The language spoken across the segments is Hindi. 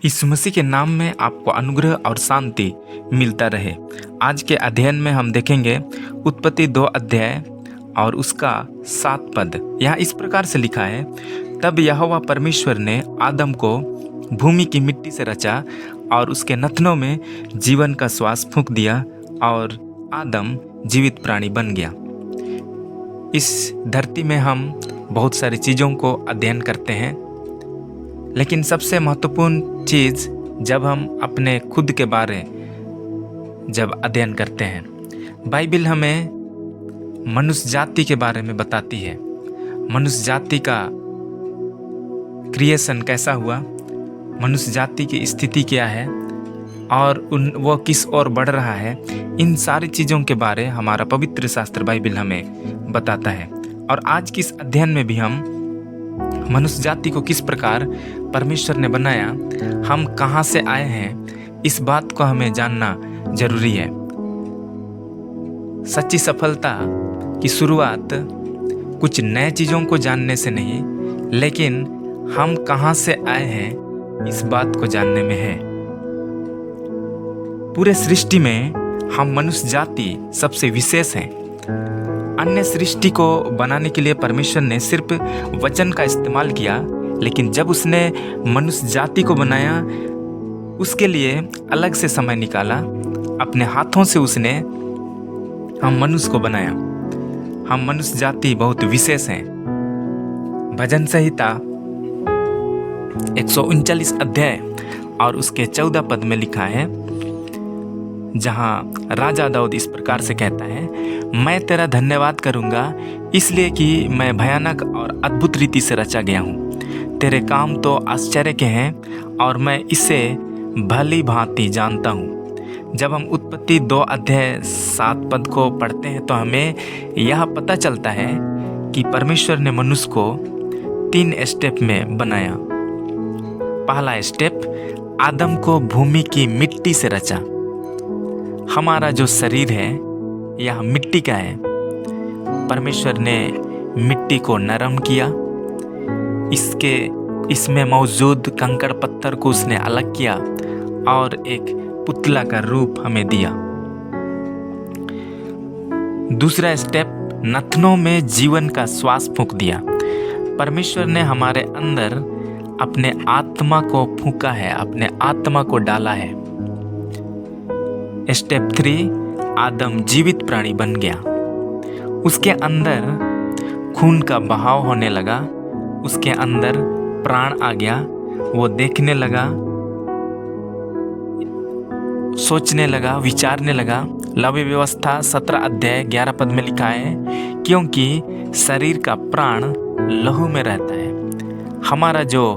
यीशु मसीह के नाम में आपको अनुग्रह और शांति मिलता रहे। आज के अध्ययन में हम देखेंगे उत्पत्ति 2 अध्याय और उसका 7 पद। यहाँ इस प्रकार से लिखा है, तब यहोवा परमेश्वर ने आदम को भूमि की मिट्टी से रचा और उसके नथनों में जीवन का श्वास फूंक दिया और आदम जीवित प्राणी बन गया। इस धरती में हम बहुत सारी चीज़ों को अध्ययन करते हैं, लेकिन सबसे महत्वपूर्ण चीज़ जब हम अपने खुद के बारे जब अध्ययन करते हैं, बाइबल हमें मनुष्य जाति के बारे में बताती है। मनुष्य जाति का क्रिएशन कैसा हुआ, मनुष्य जाति की स्थिति क्या है और वो किस ओर बढ़ रहा है, इन सारी चीज़ों के बारे हमारा पवित्र शास्त्र बाइबल हमें बताता है। और आज की इस अध्ययन में भी हम मनुष्य जाति को किस प्रकार परमेश्वर ने बनाया, हम कहाँ से आए हैं, इस बात को हमें जानना जरूरी है। सच्ची सफलता की शुरुआत कुछ नए चीज़ों को जानने से नहीं, लेकिन हम कहाँ से आए हैं इस बात को जानने में है। पूरे सृष्टि में हम मनुष्य जाति सबसे विशेष हैं। अन्य सृष्टि को बनाने के लिए परमेश्वर ने सिर्फ वचन का इस्तेमाल किया, लेकिन जब उसने मनुष्य जाति को बनाया, उसके लिए अलग से समय निकाला। अपने हाथों से उसने हम मनुष्य को बनाया। हम मनुष्य जाति बहुत विशेष हैं। भजन संहिता 139 अध्याय और उसके 14 पद में लिखा है, जहाँ राजा दाऊद इस प्रकार से कहता है, मैं तेरा धन्यवाद करूँगा इसलिए कि मैं भयानक और अद्भुत रीति से रचा गया हूँ। तेरे काम तो आश्चर्य के हैं और मैं इसे भली भांति जानता हूँ। जब हम उत्पत्ति 2 अध्याय 7 पद को पढ़ते हैं तो हमें यह पता चलता है कि परमेश्वर ने मनुष्य को 3 स्टेप में बनाया। पहला स्टेप, आदम को भूमि की मिट्टी से रचा। हमारा जो शरीर है यह मिट्टी का है। परमेश्वर ने मिट्टी को नरम किया, इसमें मौजूद कंकड़ पत्थर को उसने अलग किया और एक पुतला का रूप हमें दिया। दूसरा स्टेप, नथनों में जीवन का श्वास फूंक दिया। परमेश्वर ने हमारे अंदर अपने आत्मा को फूंका है, अपने आत्मा को डाला है। स्टेप 3, आदम जीवित प्राणी बन गया। उसके अंदर खून का बहाव होने लगा, उसके अंदर प्राण आ गया। वो देखने लगा, सोचने लगा, विचारने लगा। लवी व्यवस्था 17 अध्याय 11 पद में लिखा है, क्योंकि शरीर का प्राण लहू में रहता है। हमारा जो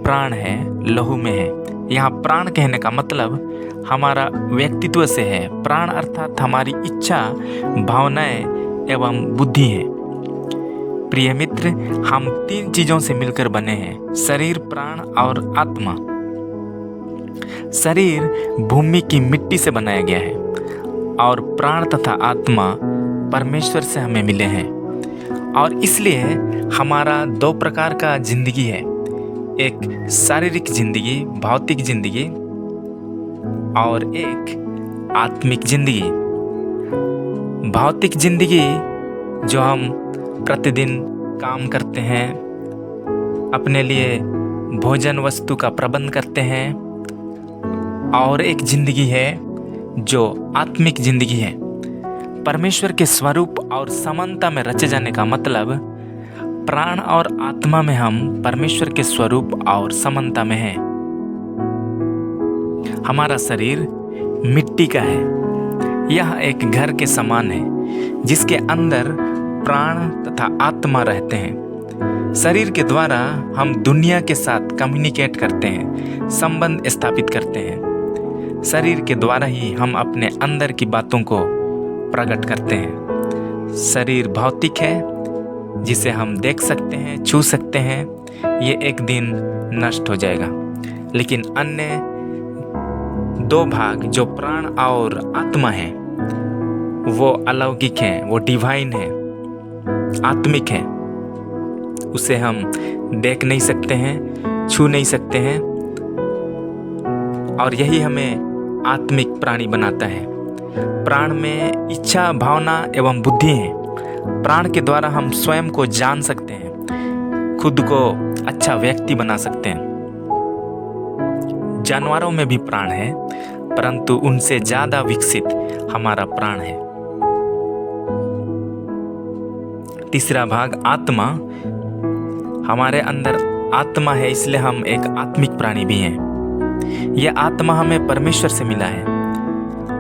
प्राण है लहू में है। यहाँ प्राण कहने का मतलब हमारा व्यक्तित्व से है। प्राण अर्थात हमारी इच्छा, भावनाएं एवं बुद्धि है। प्रिय मित्र, हम 3 चीजों से मिलकर बने हैं, शरीर, प्राण और आत्मा। शरीर भूमि की मिट्टी से बनाया गया है और प्राण तथा आत्मा परमेश्वर से हमें मिले हैं। और इसलिए हमारा 2 प्रकार का जिंदगी है, एक शारीरिक जिंदगी, भौतिक जिंदगी और एक आत्मिक जिंदगी। भौतिक जिंदगी जो हम प्रतिदिन काम करते हैं, अपने लिए भोजन वस्तु का प्रबंध करते हैं, और एक जिंदगी है जो आत्मिक जिंदगी है। परमेश्वर के स्वरूप और समानता में रचे जाने का मतलब प्राण और आत्मा में हम परमेश्वर के स्वरूप और समानता में हैं। हमारा शरीर मिट्टी का है। यह एक घर के समान है जिसके अंदर प्राण तथा आत्मा रहते हैं। शरीर के द्वारा हम दुनिया के साथ कम्युनिकेट करते हैं, संबंध स्थापित करते हैं। शरीर के द्वारा ही हम अपने अंदर की बातों को प्रकट करते हैं। शरीर भौतिक है, जिसे हम देख सकते हैं, छू सकते हैं। ये एक दिन नष्ट हो जाएगा, लेकिन अन्य 2 भाग जो प्राण और आत्मा है वो अलौकिक है, वो डिवाइन है, आत्मिक है। उसे हम देख नहीं सकते हैं, छू नहीं सकते हैं, और यही हमें आत्मिक प्राणी बनाता है। प्राण में इच्छा, भावना एवं बुद्धि है। प्राण के द्वारा हम स्वयं को जान सकते हैं, खुद को अच्छा व्यक्ति बना सकते हैं। जानवरों में भी प्राण है, परंतु उनसे ज्यादा विकसित हमारा प्राण है। तीसरा भाग, आत्मा। हमारे अंदर आत्मा है, इसलिए हम एक आत्मिक प्राणी भी हैं। यह आत्मा हमें परमेश्वर से मिला है।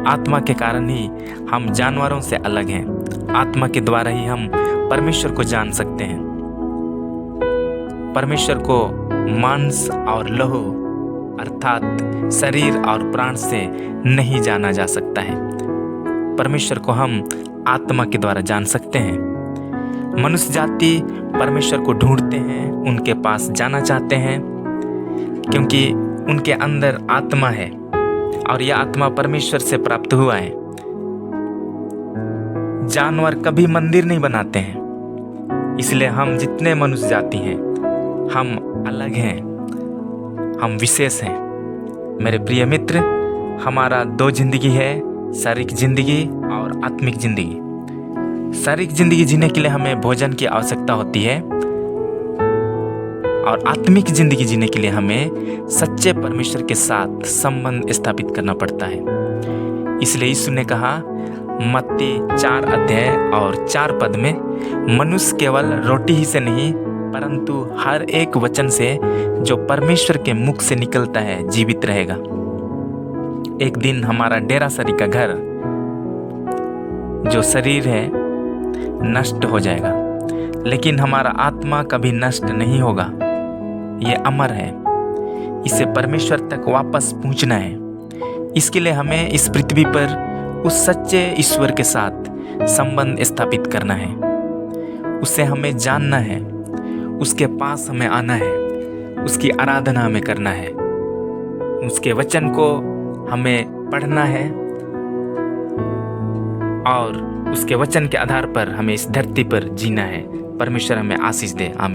आत्मा के कारण ही हम जानवरों से अलग हैं। आत्मा के द्वारा ही हम परमेश्वर को जान सकते हैं। परमेश्वर को मांस और लहू अर्थात शरीर और प्राण से नहीं जाना जा सकता है। परमेश्वर को हम आत्मा के द्वारा जान सकते हैं। मनुष्य जाति परमेश्वर को ढूंढते हैं, उनके पास जाना चाहते हैं, क्योंकि उनके अंदर आत्मा है और यह आत्मा परमेश्वर से प्राप्त हुआ है। जानवर कभी मंदिर नहीं बनाते हैं, इसलिए हम जितने मनुष्य जाति हैं, हम अलग हैं, हम विशेष हैं। मेरे प्रिय मित्र, हमारा 2 जिंदगी है, शारीरिक जिंदगी और आत्मिक जिंदगी। शारीरिक जिंदगी जीने के लिए हमें भोजन की आवश्यकता होती है और आत्मिक जिंदगी जीने के लिए हमें सच्चे परमेश्वर के साथ संबंध स्थापित करना पड़ता है। इसलिए यीशु ने कहा मत्ती 4 अध्याय और 4 पद में, मनुष्य केवल रोटी ही से नहीं परंतु हर एक वचन से जो परमेश्वर के मुख से निकलता है जीवित रहेगा। एक दिन हमारा डेरासरी का घर, जो शरीर है, नष्ट हो जाएगा, लेकिन हमारा आत्मा कभी नष्ट नहीं होगा। ये अमर है। इसे परमेश्वर तक वापस पहुंचना है। इसके लिए हमें इस पृथ्वी पर उस सच्चे ईश्वर के साथ संबंध स्थापित करना है। उसे हमें जानना है, उसके पास हमें आना है, उसकी आराधना हमें करना है, उसके वचन को हमें पढ़ना है और उसके वचन के आधार पर हमें इस धरती पर जीना है। परमेश्वर हमें आशीष दे। आमीन।